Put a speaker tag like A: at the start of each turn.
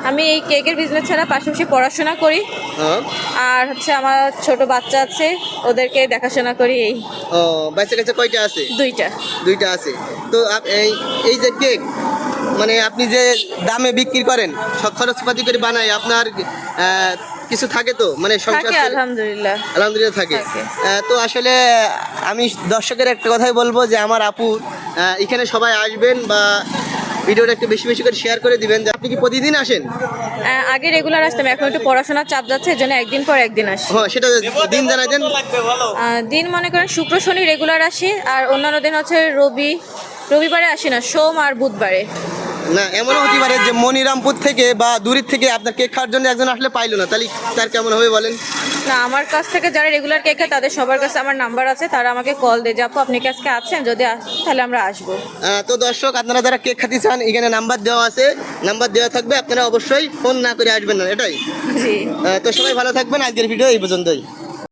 A: আমি এই কেকের বিজনেস ছাড়া পাশাপাশি পড়াশোনা করি, আর হচ্ছে আমার ছোট বাচ্চা আছে, ওদেরকে দেখাশোনা করি। এই
B: ও, বাচ্চা কাছে কয়টা আছে?
A: দুইটা
B: আছে। তো এই যে কেক, মানে আপনি যে দামে বিক্রি করেন, সব খরচপাতি করে বানায়, আপনার কিছু থাকে তো, মানে সংসার? আলহামদুলিল্লাহ থাকে। তো আসলে আমি দর্শকের একটা কথাই বলবো যে আমার আপু এখানে সবাই আসবেন বা ভিডিওটা একটু বেশি বেশি করে শেয়ার করে দিবেন। যে আপনি কি প্রতিদিন আসেন?
A: আগে রেগুলার আসতাম, এখন একটু পড়াশোনার চাপ যাচ্ছে, এজন্য একদিন পর একদিন আসি।
B: হ্যাঁ, সেটা দিন জানাই দেন।
A: দিন মনে করেন শুক্র শনি রেগুলার আসি, আর অন্যান্য দিন হচ্ছে রবিবারে আসি না, সোম আর বুধবারে।
B: না, এমনও হতে পারে যে মনিরামপুর থেকে বা দূরের থেকে আপনার কেক খাওয়ার জন্য একজন আসলে পাইলো না, তাহলে তার কেমন হবে বলেন?
A: না, আমার কাছ থেকে যারা রেগুলার কেক খায় তাদের সবার কাছে আমার নাম্বার আছে, তারা আমাকে কল দিয়ে যাবো আপনি কি আজকে আছেন, যদি তাহলে আমরা আসবো।
B: তো দর্শক, আপনারা যারা কেক খাতে চান, এখানে নাম্বার দেওয়া আছে, নাম্বার দেওয়া থাকবে, আপনারা অবশ্যই ফোন না করে আসবেন না, এটাই।
A: জি।
B: তো সবাই ভালো থাকবেন, আজকের ভিডিও এই পর্যন্তই।